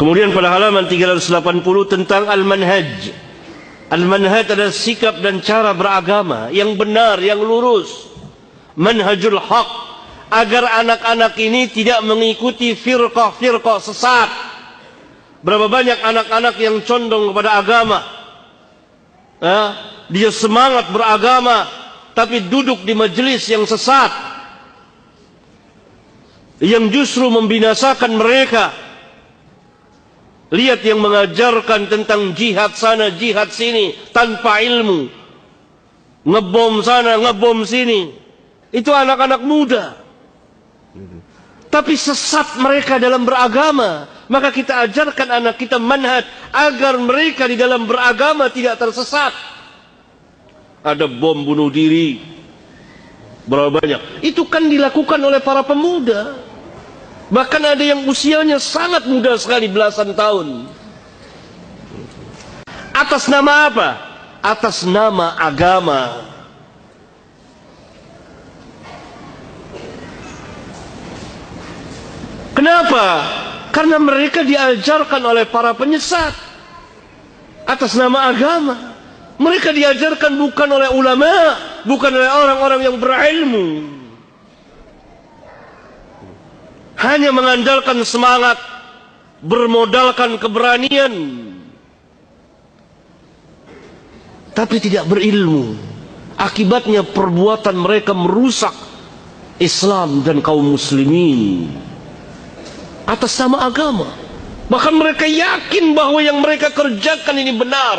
Kemudian pada halaman 380 tentang al-manhaj. Al-manhaj adalah sikap dan cara beragama yang benar, yang lurus. Manhajul haq, agar anak-anak ini tidak mengikuti firqah-firqah sesat. Berapa banyak anak-anak yang condong kepada agama, dia semangat beragama tapi duduk di majelis yang sesat, yang justru membinasakan mereka. Lihat yang mengajarkan tentang jihad sana, jihad sini, tanpa ilmu. Ngebom sana, ngebom sini. Itu anak-anak muda. Tapi sesat mereka dalam beragama. Maka kita ajarkan anak kita manhaj, agar mereka di dalam beragama tidak tersesat. Ada bom bunuh diri. Berapa banyak? Itu kan dilakukan oleh para pemuda. Bahkan ada yang usianya sangat muda sekali, belasan tahun. Atas nama apa? Atas nama agama. Kenapa? Karena mereka diajarkan oleh para penyesat atas nama agama. Mereka diajarkan bukan oleh ulama, bukan oleh orang-orang yang berilmu. Hanya mengandalkan semangat, bermodalkan keberanian, tapi tidak berilmu. Akibatnya perbuatan mereka merusak Islam dan kaum muslimin atas nama agama. Bahkan mereka yakin bahwa yang mereka kerjakan ini benar.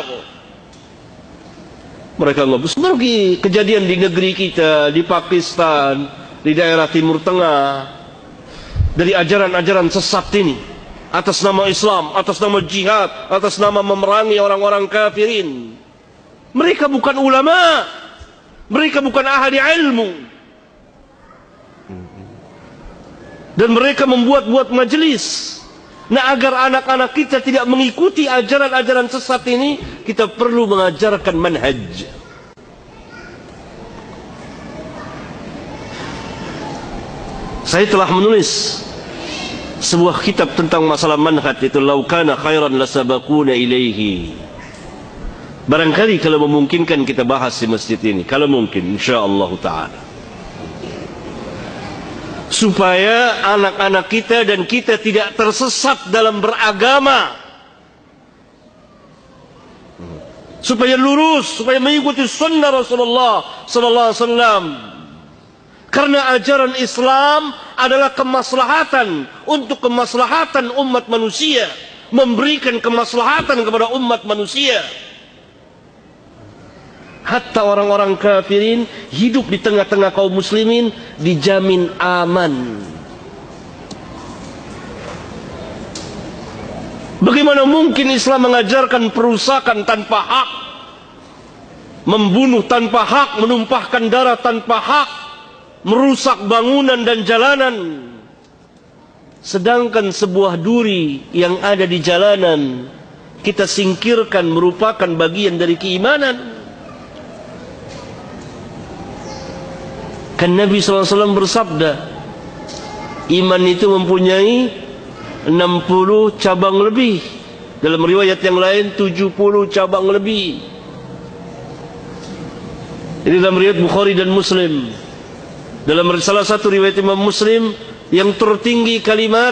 Mereka nggak seperti kejadian di negeri kita, di Pakistan, di daerah Timur Tengah. Dari ajaran-ajaran sesat ini, atas nama Islam, atas nama jihad, atas nama memerangi orang-orang kafirin. Mereka bukan ulama, mereka bukan ahli ilmu, dan mereka membuat-buat majelis. Nah, agar anak-anak kita tidak mengikuti ajaran-ajaran sesat ini, kita perlu mengajarkan manhaj. Saya telah menulis sebuah kitab tentang masalah manhaj, itu Law kana khairan lasabaquna ilaihi. Barangkali kalau memungkinkan kita bahas di masjid ini, kalau mungkin, insyaallah taala, supaya anak-anak kita dan kita tidak tersesat dalam beragama, supaya lurus, supaya mengikuti sunnah Rasulullah sallallahu alaihi wasallam. Karena ajaran Islam adalah kemaslahatan untuk kemaslahatan umat manusia, memberikan kemaslahatan kepada umat manusia. Hatta orang-orang kafirin hidup di tengah-tengah kaum muslimin dijamin aman. Bagaimana mungkin Islam mengajarkan perusakan tanpa hak, membunuh tanpa hak, menumpahkan darah tanpa hak, merusak bangunan dan jalanan, sedangkan sebuah duri yang ada di jalanan kita singkirkan merupakan bagian dari keimanan. Kan Nabi SAW bersabda, iman itu mempunyai 60 cabang lebih, dalam riwayat yang lain 70 cabang lebih. Ini dalam riwayat Bukhari dan Muslim. Dalam salah satu riwayat Imam Muslim, yang tertinggi kalimat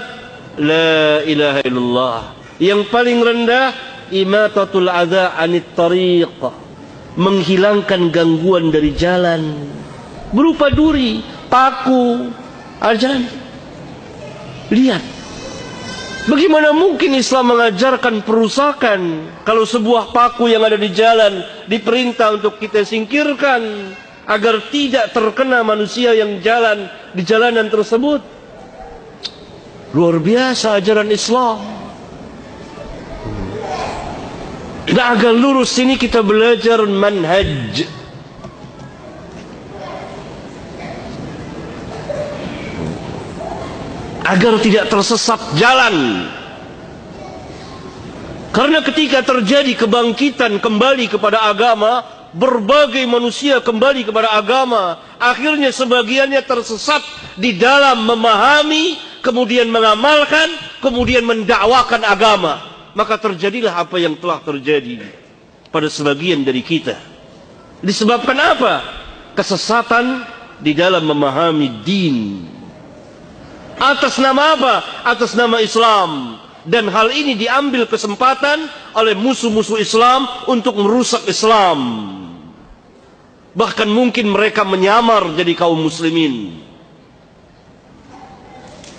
La ilaha illallah, yang paling rendah imatatul adza anit tariq, menghilangkan gangguan dari jalan, berupa duri, paku, ajan. Lihat, bagaimana mungkin Islam mengajarkan perusakan kalau sebuah paku yang ada di jalan diperintah untuk kita singkirkan agar tidak terkena manusia yang jalan di jalanan tersebut. Luar biasa ajaran Islam. Nah, agar lurus ini kita belajar manhaj. Agar tidak tersesat jalan. Karena ketika terjadi kebangkitan kembali kepada agama, berbagai manusia kembali kepada agama, akhirnya sebagiannya tersesat di dalam memahami, kemudian mengamalkan, kemudian mendakwakan agama, maka terjadilah apa yang telah terjadi pada sebagian dari kita. Disebabkan apa? Kesesatan di dalam memahami din. Atas nama apa? Atas nama Islam. Dan hal ini diambil kesempatan oleh musuh-musuh Islam untuk merusak Islam. Bahkan mungkin mereka menyamar jadi kaum muslimin.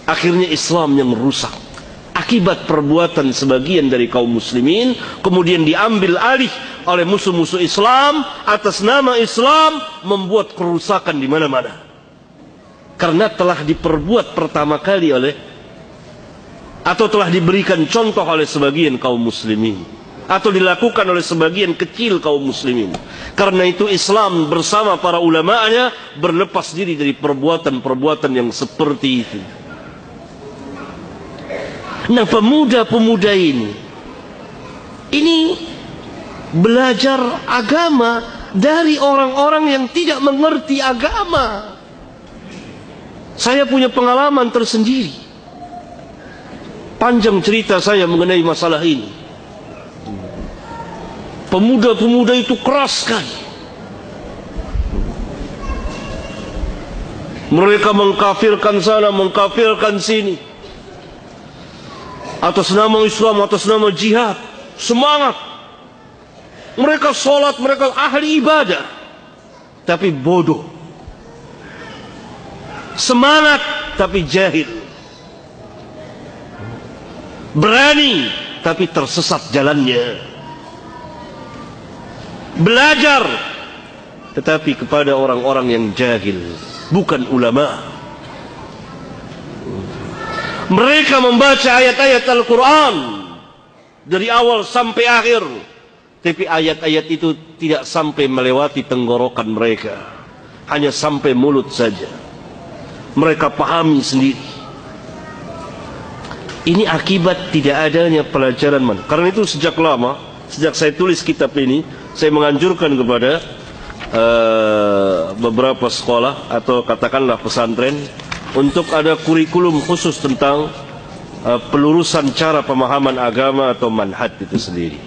Akhirnya Islam yang merusak akibat perbuatan sebagian dari kaum muslimin, kemudian diambil alih oleh musuh-musuh Islam atas nama Islam, membuat kerusakan di mana-mana. Karena telah diperbuat pertama kali oleh, atau telah diberikan contoh oleh sebagian kaum muslimin, atau dilakukan oleh sebagian kecil kaum muslimin. Karena itu Islam bersama para ulama'nya berlepas diri dari perbuatan-perbuatan yang seperti itu. Nah, pemuda-pemuda ini belajar agama dari orang-orang yang tidak mengerti agama. Saya punya pengalaman tersendiri. Panjang cerita saya mengenai masalah ini. Pemuda-pemuda itu keras sekali. Mereka mengkafirkan sana, mengkafirkan sini. Atas nama Islam, atas nama jihad. Semangat. Mereka sholat, mereka ahli ibadah. Tapi bodoh. Semangat, tapi jahil. Berani, tapi tersesat jalannya. Belajar, tetapi kepada orang-orang yang jahil, bukan ulama. Mereka membaca ayat-ayat Al-Quran dari awal sampai akhir, tapi ayat-ayat itu tidak sampai melewati tenggorokan mereka, hanya sampai mulut saja. Mereka pahami sendiri. Ini akibat tidak adanya pelajaran manhaj. Karena itu sejak lama, sejak saya tulis kitab ini, saya menganjurkan kepada beberapa sekolah atau katakanlah pesantren untuk ada kurikulum khusus tentang pelurusan cara pemahaman agama atau manhaj itu sendiri.